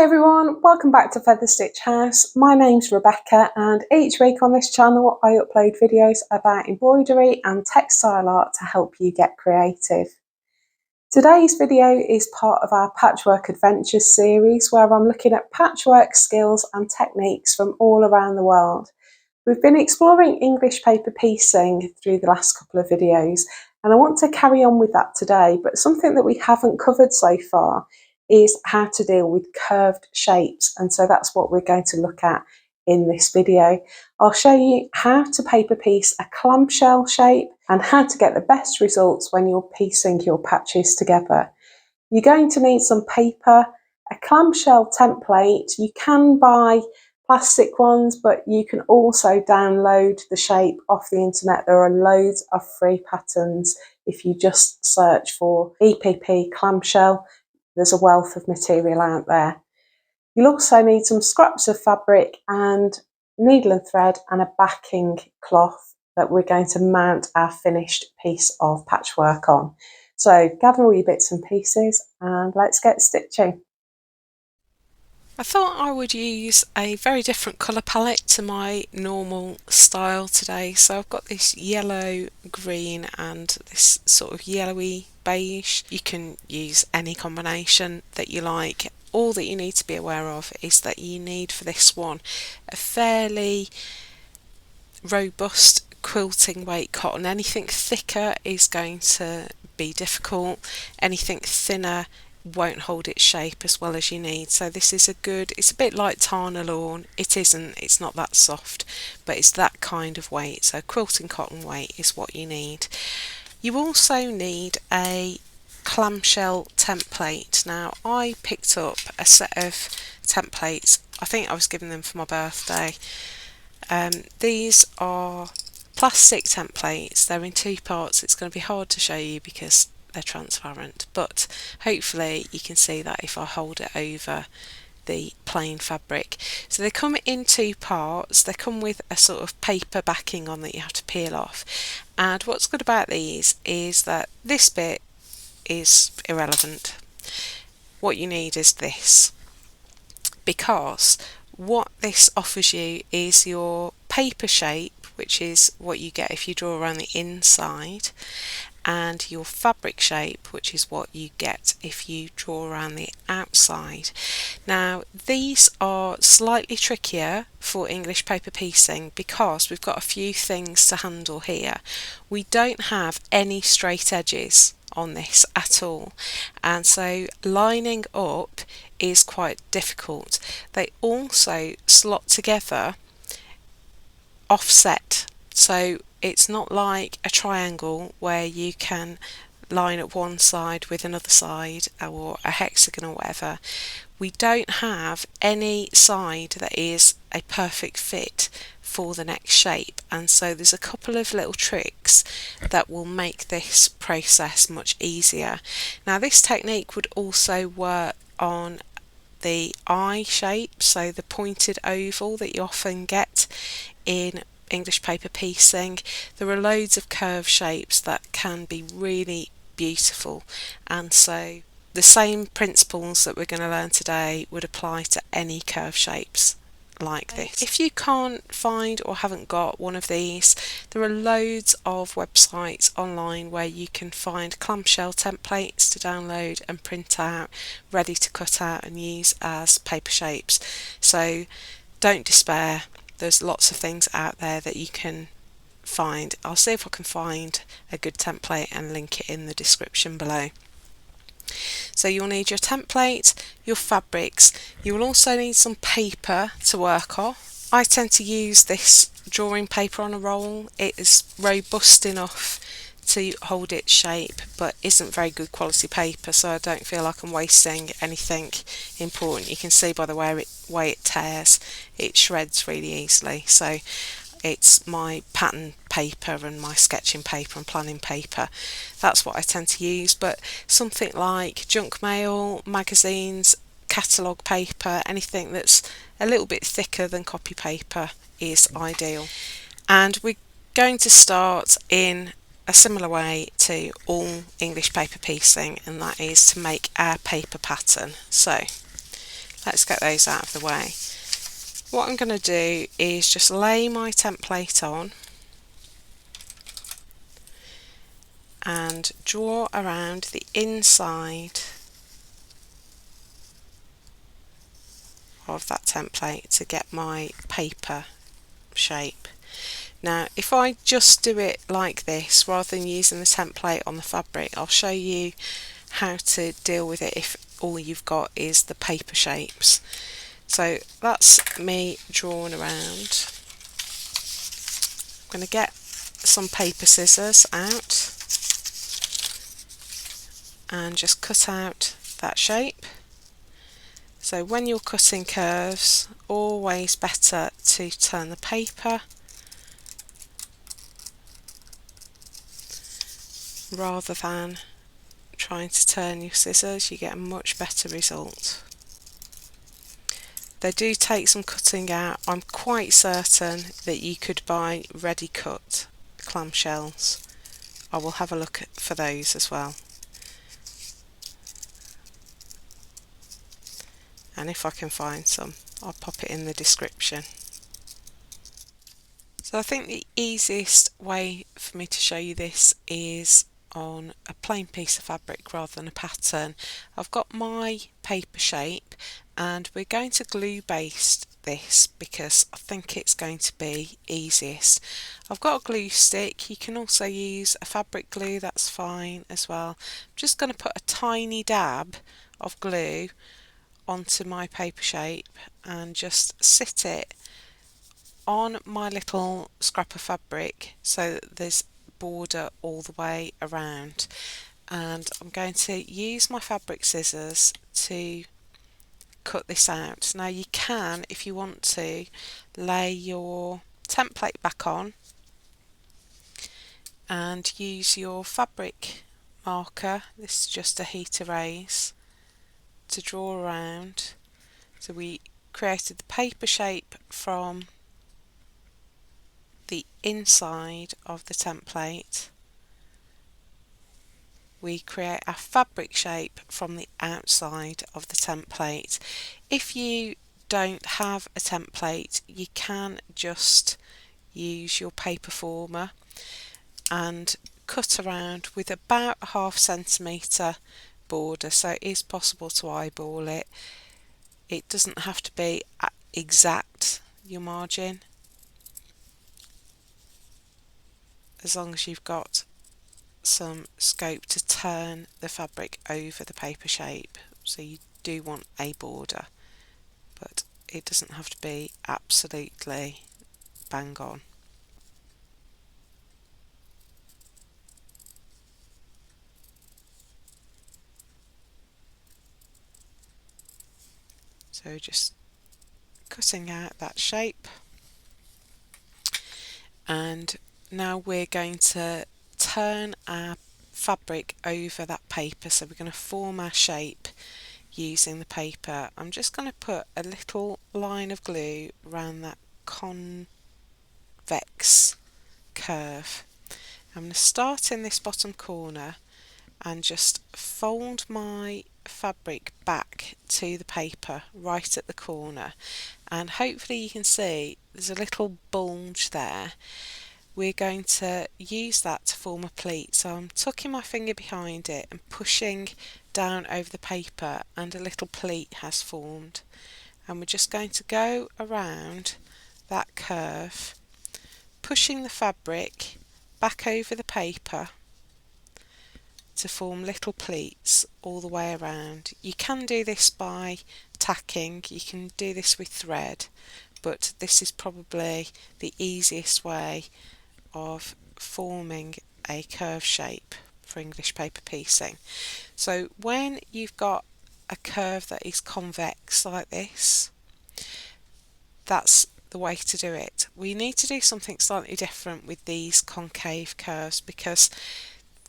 everyone, welcome back to Feather Stitch House. My name's Rebecca and each week on this channel I upload videos about embroidery and textile art to help you get creative. Today's video is part of our Patchwork Adventures series where I'm looking at patchwork skills and techniques from all around the world. We've been exploring English paper piecing through the last couple of videos and I want to carry on with that today, but something that we haven't covered so far is how to deal with curved shapes, and so that's what we're going to look at in this video. I'll show you how to paper piece a clamshell shape and how to get the best results when you're piecing your patches together. You're going to need some paper, a clamshell template. You can buy plastic ones, but you can also download the shape off the internet. There are loads of free patterns if you just search for EPP clamshell. There's a wealth of material out there. You'll also need some scraps of fabric and needle and thread and a backing cloth that we're going to mount our finished piece of patchwork on. So gather all your bits and pieces and let's get stitching. I thought I would use a very different colour palette to my normal style today. So I've got this yellow, green and this sort of yellowy beige. You can use any combination that you like. All that you need to be aware of is that you need for this one a fairly robust quilting weight cotton. Anything thicker is going to be difficult. Anything thinner won't hold its shape as well as you need. So this is it's a bit like Tana lawn. It's not that soft, but it's that kind of weight. So quilting cotton weight is what you need. You also need a clamshell template. Now I picked up a set of templates. I think I was given them for my birthday. These are plastic templates. They're in two parts. It's going to be hard to show you because they're transparent, but hopefully you can see that if I hold it over the plain fabric. So they come in two parts. They come with a sort of paper backing on that you have to peel off, and what's good about these is that this bit is irrelevant. What you need is this, because what this offers you is your paper shape, which is what you get if you draw around the inside, and your fabric shape, which is what you get if you draw around the outside. Now these are slightly trickier for English paper piecing because we've got a few things to handle here. We don't have any straight edges on this at all, and so lining up is quite difficult. They also slot together offset, so it's not like a triangle where you can line up one side with another side or a hexagon or whatever. We don't have any side that is a perfect fit for the next shape, and so there's a couple of little tricks that will make this process much easier. Now this technique would also work on the eye shape, so the pointed oval that you often get in English paper piecing. There are loads of curved shapes that can be really beautiful, and so the same principles that we're going to learn today would apply to any curved shapes like this. If you can't find or haven't got one of these, there are loads of websites online where you can find clamshell templates to download and print out, ready to cut out and use as paper shapes. So don't despair. There's lots of things out there that you can find. I'll see if I can find a good template and link it in the description below. So you'll need your template, your fabrics. You will also need some paper to work off. I tend to use this drawing paper on a roll. It is robust enough to hold its shape, but isn't very good quality paper, so I don't feel like I'm wasting anything important. You can see by the way it tears, it shreds really easily. So it's my pattern paper and my sketching paper and planning paper. That's what I tend to use, but something like junk mail, magazines, catalogue paper, anything that's a little bit thicker than copy paper is ideal. And we're going to start in a similar way to all English paper piecing, and that is to make our paper pattern. So let's get those out of the way. What I'm going to do is just lay my template on and draw around the inside of that template to get my paper shape. Now if I just do it like this rather than using the template on the fabric, I'll show you how to deal with it if all you've got is the paper shapes. So that's me drawing around. I'm going to get some paper scissors out and just cut out that shape. So when you're cutting curves, always better to turn the paper rather than trying to turn your scissors. You get a much better result. They do take some cutting out. I'm quite certain that you could buy ready cut clamshells. I will have a look for those as well. And if I can find some, I'll pop it in the description. So I think the easiest way for me to show you this is on a plain piece of fabric rather than a pattern. I've got my paper shape and we're going to glue baste this because I think it's going to be easiest. I've got a glue stick. You can also use a fabric glue, that's fine as well. I'm just going to put a tiny dab of glue onto my paper shape and just sit it on my little scrap of fabric so that there's border all the way around, and I'm going to use my fabric scissors to cut this out. Now you can, if you want to, lay your template back on and use your fabric marker, this is just a heat erase, to draw around. So we created the paper shape from the inside of the template. We create a fabric shape from the outside of the template. If you don't have a template, you can just use your paper former and cut around with about a ½ centimetre border, so it is possible to eyeball it. It doesn't have to be exact, your margin, as long as you've got some scope to turn the fabric over the paper shape. So you do want a border, but it doesn't have to be absolutely bang on. So just cutting out that shape, and now we're going to turn our fabric over that paper. So we're going to form our shape using the paper. I'm just going to put a little line of glue around that convex curve. I'm going to start in this bottom corner and just fold my fabric back to the paper right at the corner, and hopefully you can see there's a little bulge there. We're going to use that to form a pleat, so I'm tucking my finger behind it and pushing down over the paper, and a little pleat has formed, and we're just going to go around that curve, pushing the fabric back over the paper to form little pleats all the way around. You can do this by tacking, you can do this with thread, but this is probably the easiest way of forming a curve shape for English paper piecing. So when you've got a curve that is convex like this, that's the way to do it. We need to do something slightly different with these concave curves because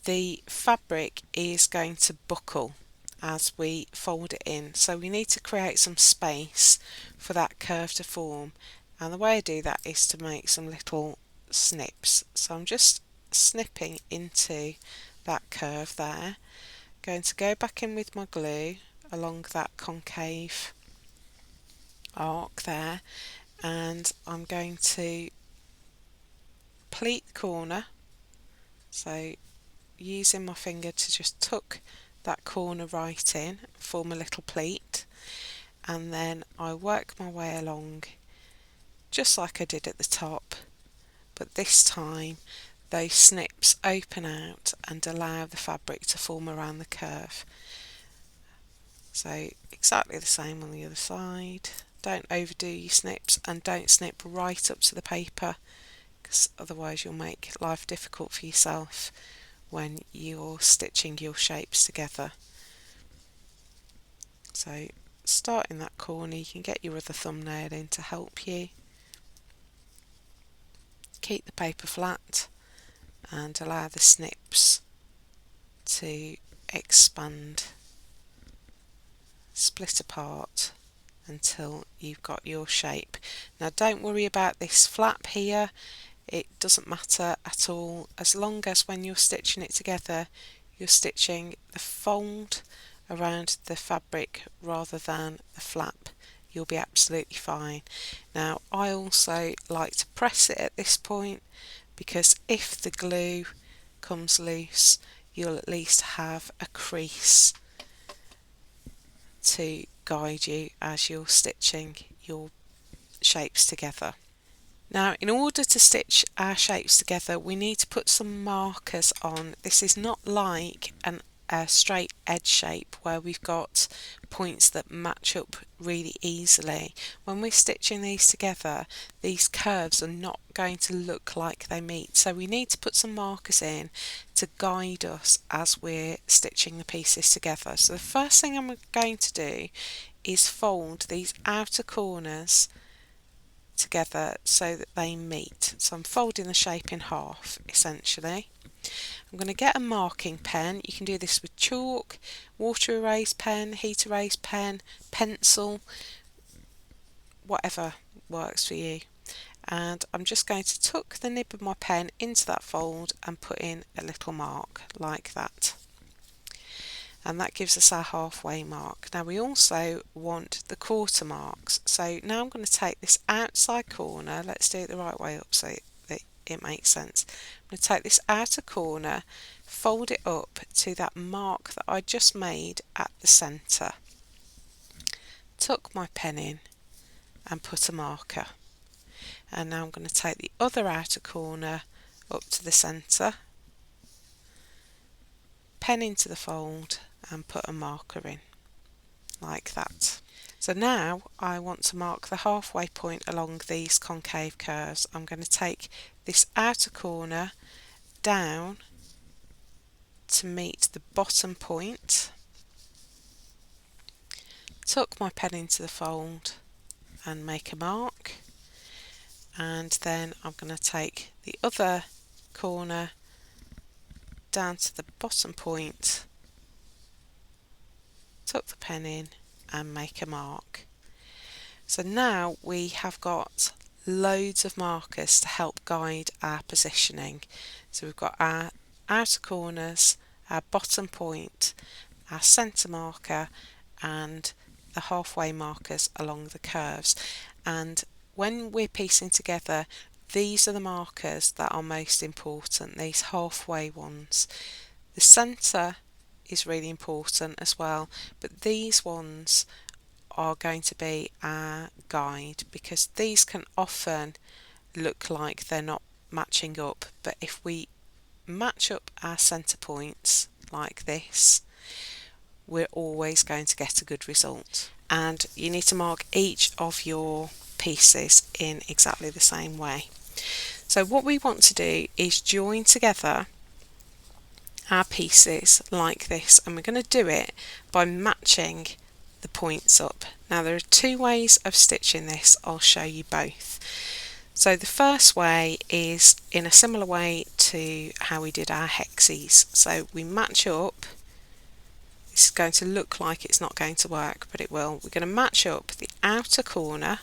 the fabric is going to buckle as we fold it in, so we need to create some space for that curve to form, and the way I do that is to make some little snips. So I'm just snipping into that curve there, going to go back in with my glue along that concave arc there, and I'm going to pleat the corner, so using my finger to just tuck that corner right in, form a little pleat, and then I work my way along just like I did at the top, but this time those snips open out and allow the fabric to form around the curve. So exactly the same on the other side. Don't overdo your snips, and don't snip right up to the paper, because otherwise you'll make life difficult for yourself when you're stitching your shapes together. So start in that corner, you can get your other thumbnail in to help you. Keep the paper flat and allow the snips to expand, split apart until you've got your shape. Now don't worry about this flap here, it doesn't matter at all, as long as when you're stitching it together you're stitching the fold around the fabric rather than the flap, you'll be absolutely fine. Now I also like to press it at this point, because if the glue comes loose you'll at least have a crease to guide you as you're stitching your shapes together. Now in order to stitch our shapes together we need to put some markers on. This is not like a straight edge shape where we've got points that match up really easily. When we're stitching these together, these curves are not going to look like they meet, so we need to put some markers in to guide us as we're stitching the pieces together. So the first thing I'm going to do is fold these outer corners together so that they meet. So I'm folding the shape in half essentially. I'm going to get a marking pen. You can do this with chalk, water erase pen, heat erase pen, pencil, whatever works for you. And I'm just going to tuck the nib of my pen into that fold and put in a little mark like that. And that gives us our halfway mark. Now we also want the quarter marks. So now I'm going to take this outside corner, let's do it the right way up so that it makes sense. I'm going to take this outer corner, fold it up to that mark that I just made at the centre. Tuck my pen in and put a marker. And now I'm going to take the other outer corner up to the centre, pen into the fold and put a marker in like that. So now I want to mark the halfway point along these concave curves. I'm going to take this outer corner down to meet the bottom point, tuck my pen into the fold and make a mark, and then I'm going to take the other corner down to the bottom point, tuck the pen in and make a mark. So now we have got loads of markers to help guide our positioning. So we've got our outer corners, our bottom point, our centre marker and the halfway markers along the curves. And when we're piecing together, these are the markers that are most important, these halfway ones. The centre is really important as well, but these ones are going to be our guide, because these can often look like they're not matching up, but if we match up our centre points like this, we're always going to get a good result. And you need to mark each of your pieces in exactly the same way. So what we want to do is join together our pieces like this, and we're going to do it by matching the points up. Now there are two ways of stitching this, I'll show you both. So the first way is in a similar way to how we did our hexes. So we match up, this is going to look like it's not going to work, but it will. We're going to match up the outer corner,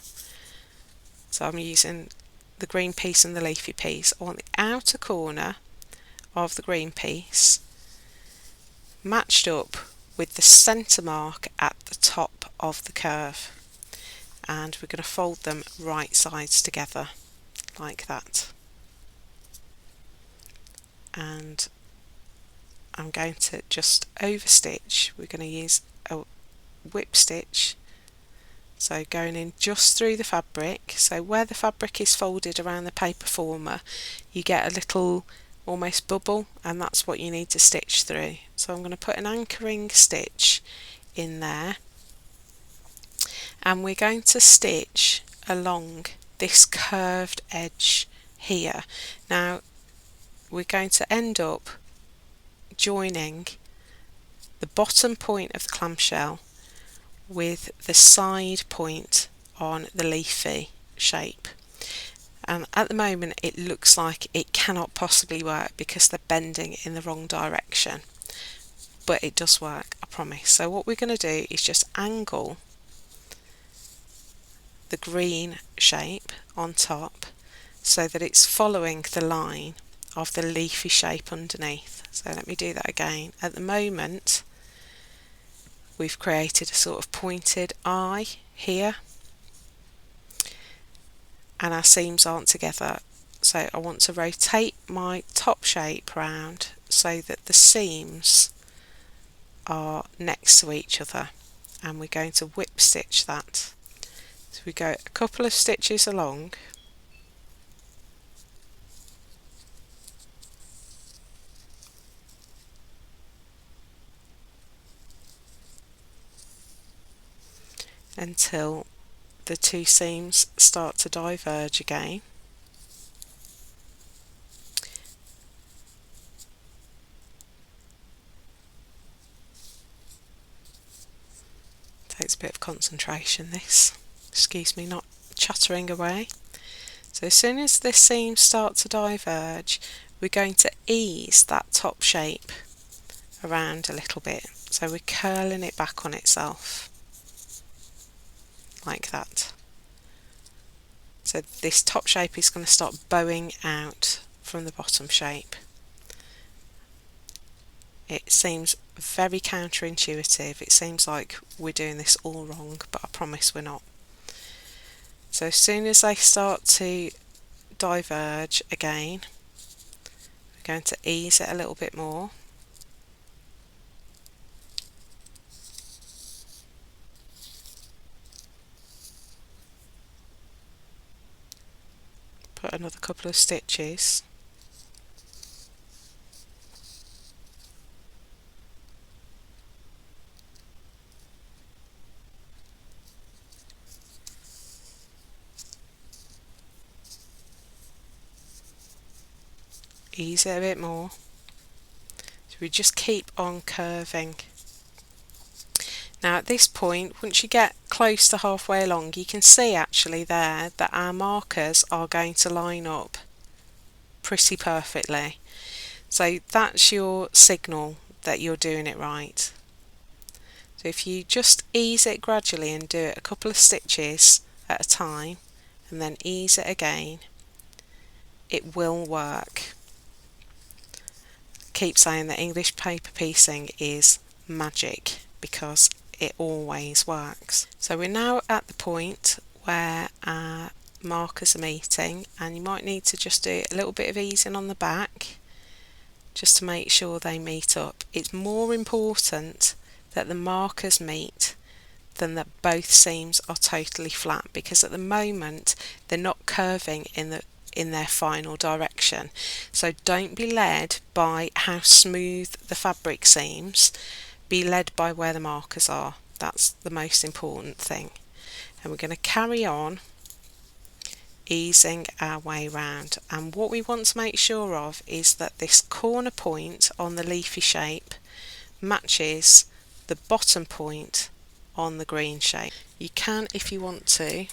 so I'm using the green piece and the leafy piece. I want the outer corner of the green piece matched up with the centre mark at the top of the curve, and we're going to fold them right sides together like that. And I'm going to just overstitch. We're going to use a whip stitch, so going in just through the fabric. So where the fabric is folded around the paper former, you get a little almost bubble, and that's what you need to stitch through. So I'm going to put an anchoring stitch in there, and we're going to stitch along this curved edge here. Now we're going to end up joining the bottom point of the clamshell with the side point on the leafy shape, and at the moment it looks like it cannot possibly work because they're bending in the wrong direction, but it does work, I promise. So what we're going to do is just angle the green shape on top so that it's following the line of the leafy shape underneath. So let me do that again. At the moment we've created a sort of pointed eye here, and our seams aren't together, so I want to rotate my top shape round so that the seams are next to each other, and we're going to whip stitch that. So we go a couple of stitches along, until the two seams start to diverge again. Takes a bit of concentration, this. Excuse me not chattering away. So as soon as the seams start to diverge, we're going to ease that top shape around a little bit. So we're curling it back on itself like that. So this top shape is going to start bowing out from the bottom shape. It seems very counterintuitive. It seems like we're doing this all wrong, but I promise we're not. So as soon as they start to diverge again, we're going to ease it a little bit more. Put another couple of stitches. Ease it a bit more. So we just keep on curving. Now at this point, once you get close to halfway along, you can see actually there that our markers are going to line up pretty perfectly. So that's your signal that you're doing it right. So if you just ease it gradually and do it a couple of stitches at a time and then ease it again, it will work. Keep saying that English paper piecing is magic because it always works. So we're now at the point where our markers are meeting, and you might need to just do a little bit of easing on the back just to make sure they meet up. It's more important that the markers meet than that both seams are totally flat, because at the moment they're not curving in their final direction. So don't be led by how smooth the fabric seems, be led by where the markers are. That's the most important thing. And we're going to carry on easing our way round, and what we want to make sure of is that this corner point on the leafy shape matches the bottom point on the green shape. You can, if you want to,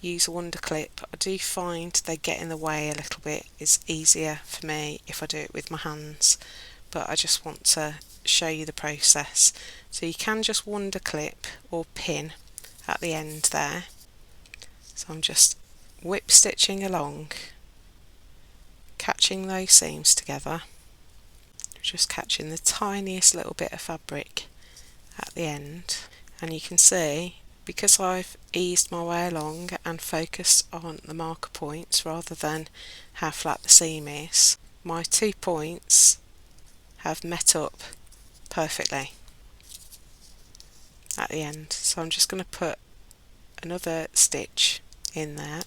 use a wonder clip. I do find they get in the way a little bit. It's easier for me if I do it with my hands, but I just want to show you the process. So you can just wonder clip or pin at the end there. So I'm just whip stitching along, catching those seams together, just catching the tiniest little bit of fabric at the end, and you can see because I've eased my way along and focused on the marker points rather than how flat the seam is, my 2 points have met up perfectly at the end. So I'm just going to put another stitch in there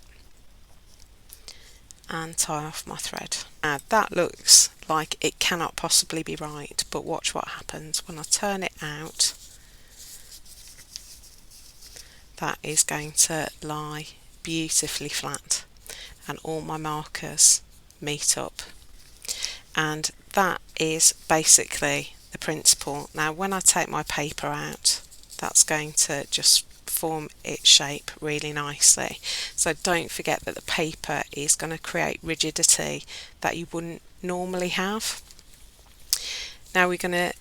and tie off my thread. Now that looks like it cannot possibly be right, but watch what happens when I turn it out. That is going to lie beautifully flat and all my markers meet up, and that is basically the principle. Now when I take my paper out, that's going to just form its shape really nicely, so don't forget that the paper is going to create rigidity that you wouldn't normally have. Now we're going to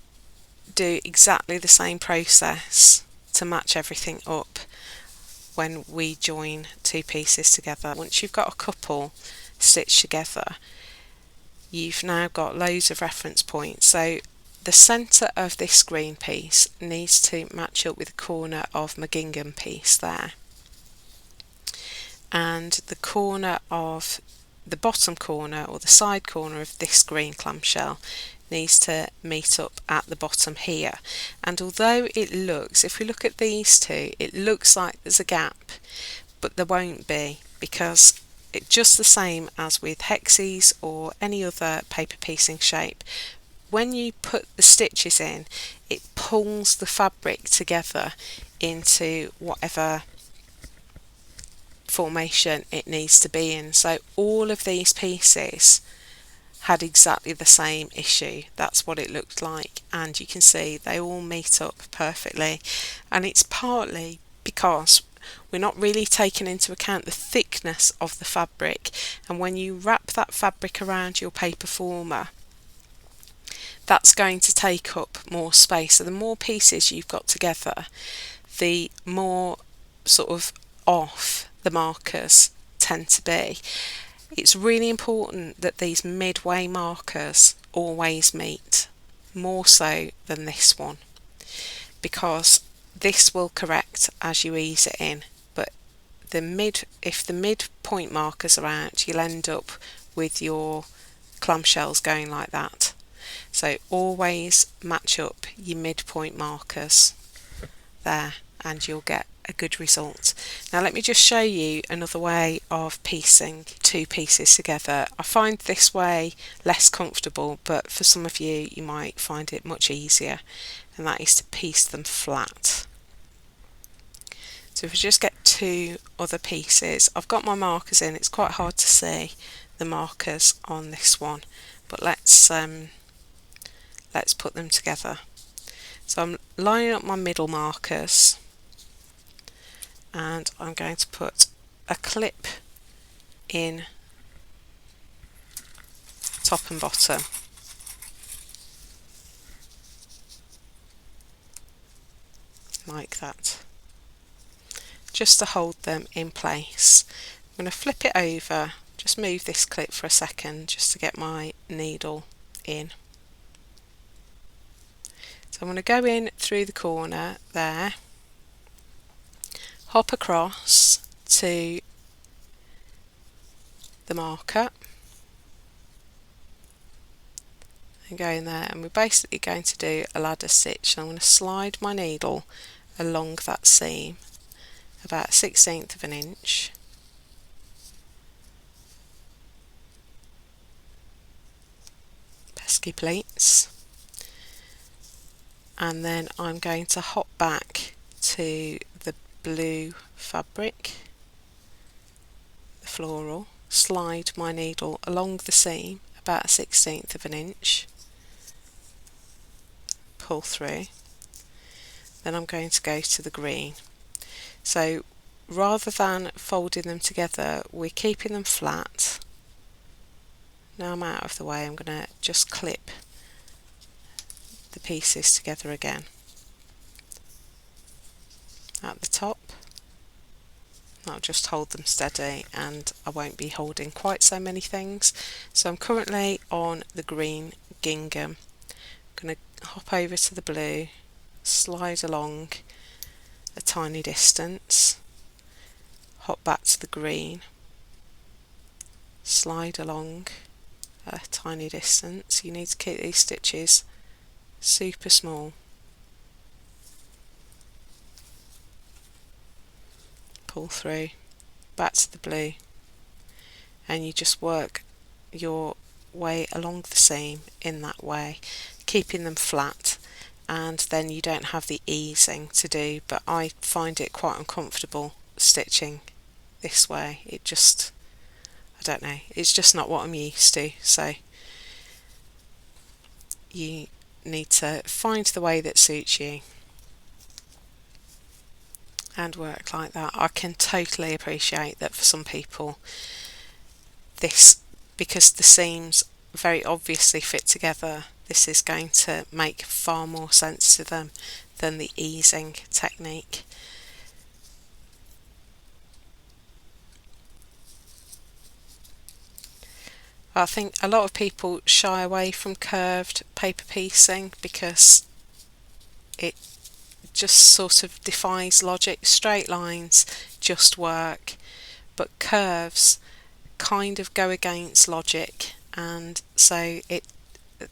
do exactly the same process to match everything up when we join 2 pieces together. Once you've got a couple stitched together, you've now got loads of reference points. So the centre of this green piece needs to match up with the corner of my gingham piece there, and the corner of the bottom corner or the side corner of this green clamshell needs to meet up at the bottom here. And although it looks, if we look at these two, it looks like there's a gap, but there won't be, because it's just the same as with hexes or any other paper piecing shape. When you put the stitches in, it pulls the fabric together into whatever formation it needs to be in. So all of these pieces had exactly the same issue. That's what it looked like, and you can see they all meet up perfectly, and it's partly because we're not really taking into account the thickness of the fabric, and when you wrap that fabric around your paper former, that's going to take up more space. So the more pieces you've got together, the more sort of off the markers tend to be. It's really important that these midway markers always meet, more so than this one, because this will correct as you ease it in, but if the midpoint markers are out, you'll end up with your clamshells going like that. So always match up your midpoint markers there and you'll get a good result. Now let me just show you another way of piecing 2 pieces together. I find this way less comfortable, but for some of you, you might find it much easier, and that is to piece them flat. So if we just get 2 other pieces, I've got my markers in. It's quite hard to see the markers on this one, but let's put them together. So I'm lining up my middle markers, and I'm going to put a clip in top and bottom, like that, just to hold them in place. I'm going to flip it over, just move this clip for a second just to get my needle in. So I'm going to go in through the corner there, hop across to the marker and go in there, and we're basically going to do a ladder stitch. So I'm going to slide my needle along that seam about 1/16 of an inch, pesky pleats, and then I'm going to hop back to the blue fabric, the floral, slide my needle along the seam about 1/16 of an inch, pull through, then I'm going to go to the green. So rather than folding them together, we're keeping them flat. Now I'm out of the way, I'm going to just clip the pieces together again at the top. I'll just hold them steady and I won't be holding quite so many things. So I'm currently on the green gingham. I'm going to hop over to the blue, slide along a tiny distance, hop back to the green, slide along a tiny distance. You need to keep these stitches super small. Pull through, back to the blue, and you just work your way along the seam in that way, keeping them flat, and then you don't have the easing to do, but I find it quite uncomfortable stitching this way. It just, I don't know, it's just not what I'm used to, so you need to find the way that suits you and work like that. I can totally appreciate that for some people this, because the seams very obviously fit together, this is going to make far more sense to them than the easing technique. I think a lot of people shy away from curved paper piecing because it just sort of defies logic. Straight lines just work, but curves kind of go against logic, and so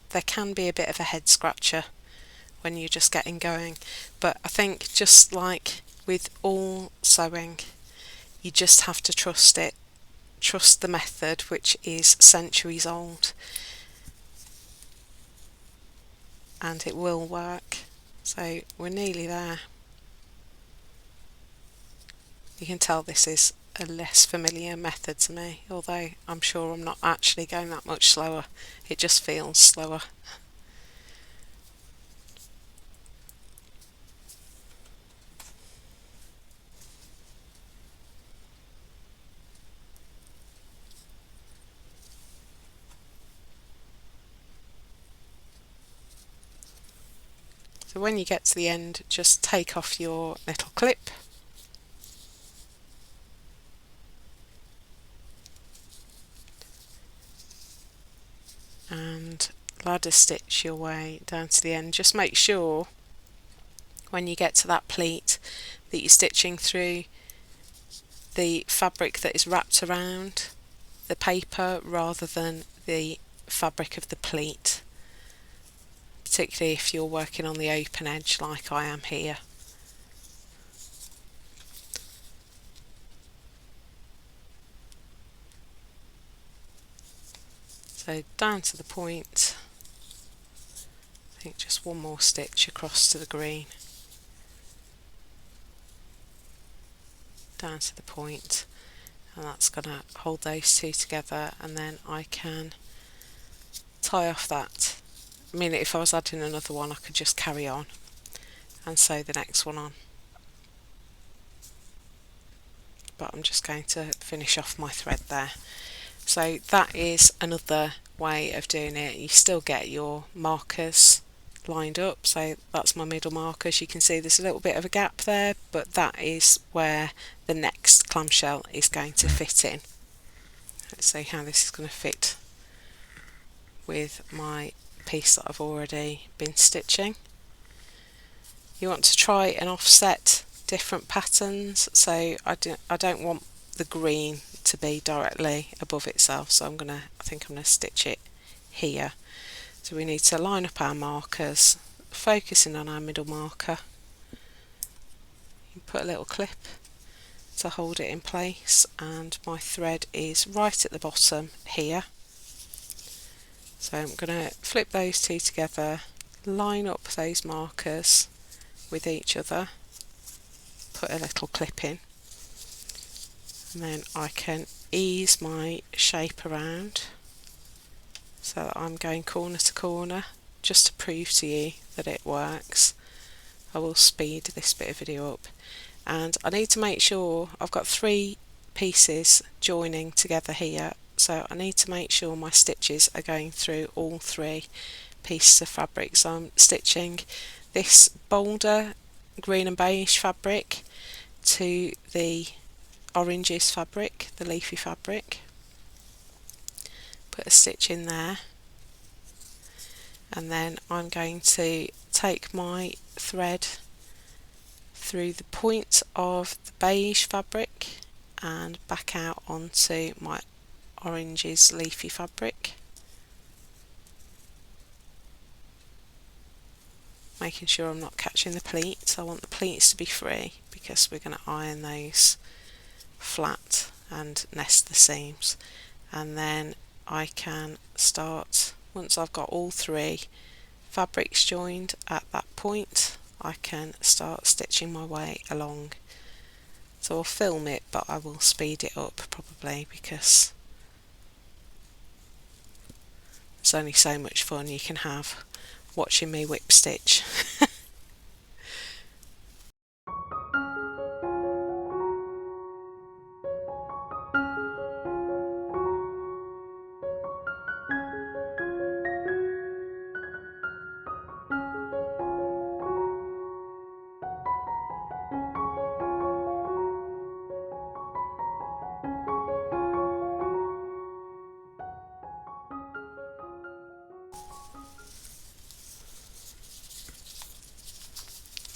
there can be a bit of a head scratcher when you're just getting going. But I think just like with all sewing, you just have to trust it, trust the method, which is centuries old, and it will work. So we're nearly there. You can tell this is a less familiar method to me, although I'm sure I'm not actually going that much slower, it just feels slower. So when you get to the end, just take off your little clip and ladder stitch your way down to the end. Just make sure when you get to that pleat that you're stitching through the fabric that is wrapped around the paper rather than the fabric of the pleat, particularly if you're working on the open edge like I am here. So down to the point, I think just one more stitch across to the green, down to the point, and that's going to hold those two together, and then I can tie off that. I mean, if I was adding another one I could just carry on and sew the next one on, but I'm just going to finish off my thread there. So that is another way of doing it. You still get your markers lined up, so that's my middle markers. You can see there's a little bit of a gap there, but that is where the next clamshell is going to fit in. Let's see how this is going to fit with my piece that I've already been stitching. You want to try and offset different patterns, so I don't want the green to be directly above itself, so I think I'm going to stitch it here. So we need to line up our markers, focusing on our middle marker. You put a little clip to hold it in place, and my thread is right at the bottom here. So I'm going to flip those two together, line up those markers with each other, put a little clip in, and then I can ease my shape around so that I'm going corner to corner, just to prove to you that it works. I will speed this bit of video up, and I need to make sure I've got 3 pieces joining together here, so I need to make sure my stitches are going through all 3 pieces of fabric. So I'm stitching this bolder green and beige fabric to the oranges fabric, the leafy fabric, put a stitch in there, and then I'm going to take my thread through the point of the beige fabric and back out onto my orange's leafy fabric, making sure I'm not catching the pleats. I want the pleats to be free because we're going to iron those flat and nest the seams, and then I can start, once I've got all three fabrics joined at that point, I can start stitching my way along. So I'll film it, but I will speed it up probably because there's only so much fun you can have watching me whip stitch.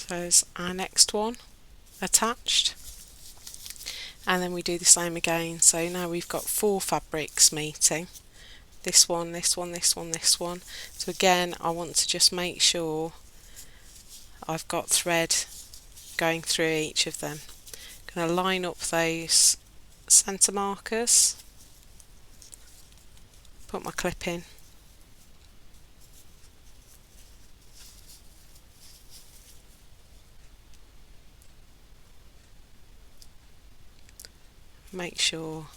So there's our next one attached, and then we do the same again. So now we've got 4 fabrics meeting, this one, this one, this one, this one. So again, I want to just make sure I've got thread going through each of them. I'm going to line up those centre markers, put my clip in, make sure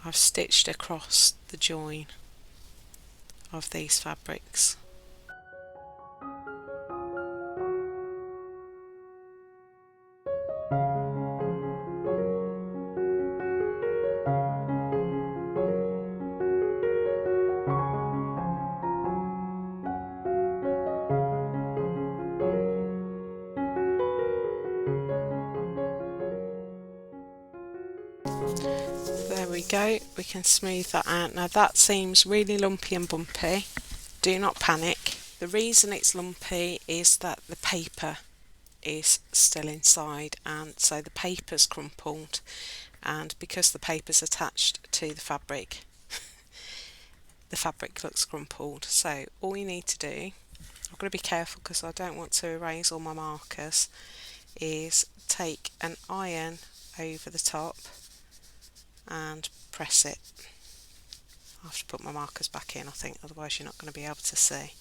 I've stitched across the join of these fabrics. There we go, we can smooth that out. Now that seems really lumpy and bumpy. Do not panic. The reason it's lumpy is that the paper is still inside, and so the paper's crumpled, and because the paper's attached to the fabric looks crumpled. So all you need to do, I've got to be careful because I don't want to erase all my markers, is take an iron over the top and press it. I have to put my markers back in, I think, otherwise you're not going to be able to see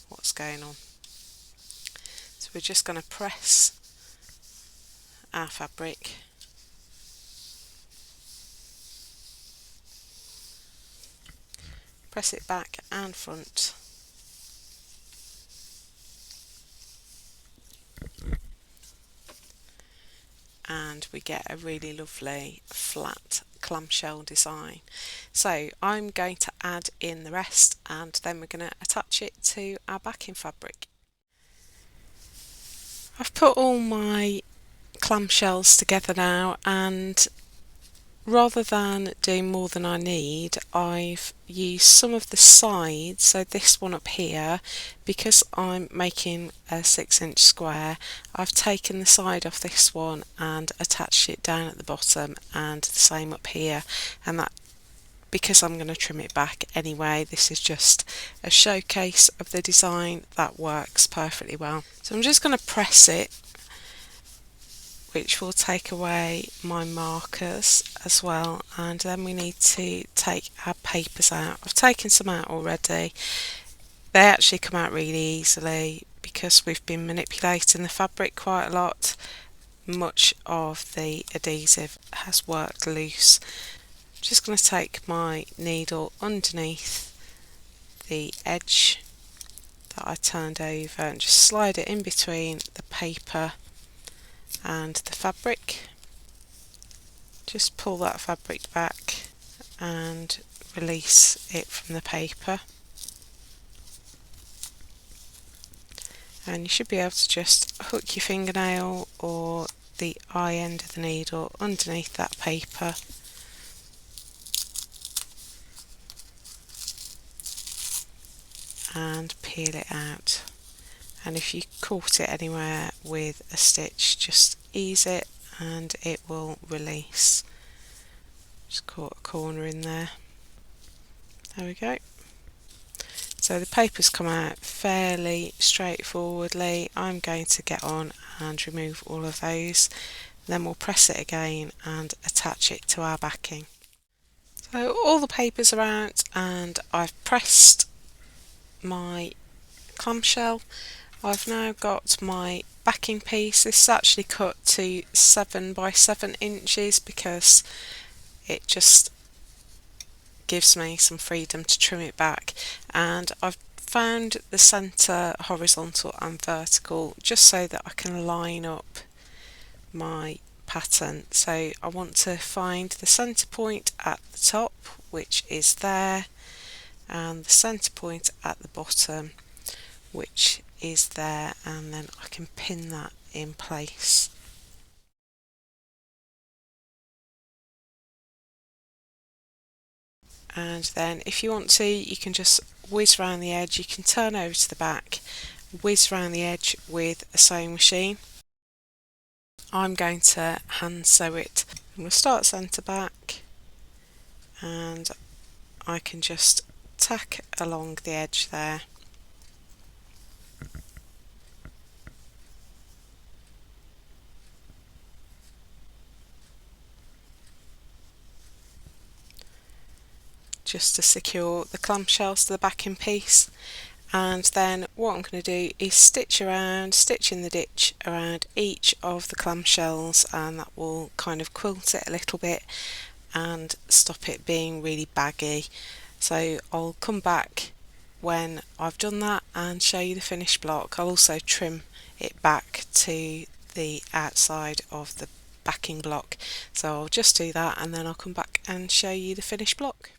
what's going on. So we're just going to press our fabric press it back and front, and we get a really lovely flat clamshell design. So I'm going to add in the rest, and then we're going to attach it to our backing fabric. I've put all my clamshells together now, and rather than doing more than I need, I've used some of the sides, so this one up here, because I'm making a 6-inch square, I've taken the side off this one and attached it down at the bottom, and the same up here, and that, because I'm going to trim it back anyway, this is just a showcase of the design. That works perfectly well. So I'm just going to press it, which will take away my markers as well, and then we need to take our papers out. I've taken some out already. They actually come out really easily because we've been manipulating the fabric quite a lot. Much of the adhesive has worked loose. I'm just going to take my needle underneath the edge that I turned over and just slide it in between the paper and the fabric. Just pull that fabric back and release it from the paper, and you should be able to just hook your fingernail or the eye end of the needle underneath that paper and peel it out, and if you caught it anywhere with a stitch, just ease it and it will release. Just caught a corner in there. There we go. So the paper's come out fairly straightforwardly. I'm going to get on and remove all of those. Then we'll press it again and attach it to our backing. So all the papers are out and I've pressed my clamshell. I've now got my backing piece. This is actually cut to 7 by 7 inches because it just gives me some freedom to trim it back, and I've found the centre horizontal and vertical just so that I can line up my pattern. So I want to find the centre point at the top, which is there, and the centre point at the bottom, which is there, and then I can pin that in place. And then if you want to, you can just whiz around the edge. You can turn over to the back, whiz around the edge with a sewing machine. I'm going to hand sew it. I'm going to start centre back, and I can just tack along the edge there. Just to secure the clamshells to the backing piece. And then what I'm going to do is stitch in the ditch around each of the clamshells, and that will kind of quilt it a little bit and stop it being really baggy. So I'll come back when I've done that and show you the finished block. I'll also trim it back to the outside of the backing block. So I'll just do that and then I'll come back and show you the finished block.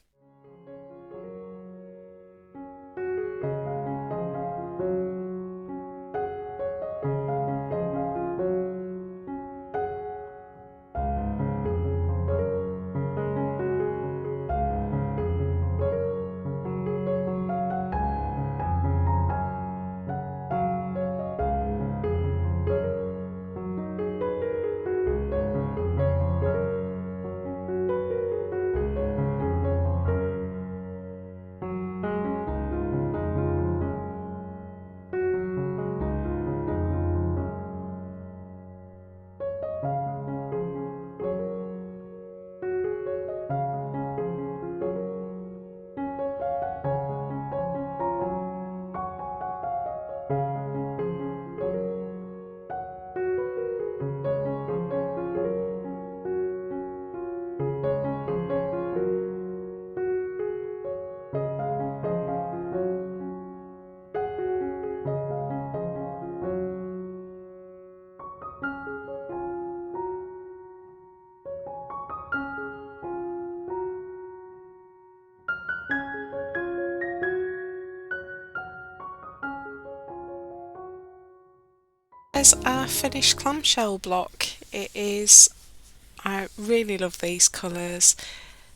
There's our finished clamshell block. I really love these colours,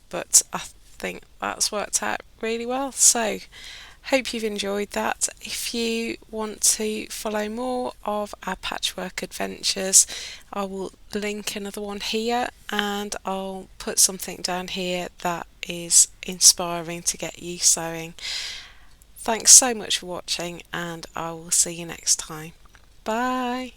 but I think that's worked out really well. So hope you've enjoyed that. If you want to follow more of our patchwork adventures, I will link another one here, and I'll put something down here that is inspiring to get you sewing. Thanks so much for watching, and I will see you next time. Bye!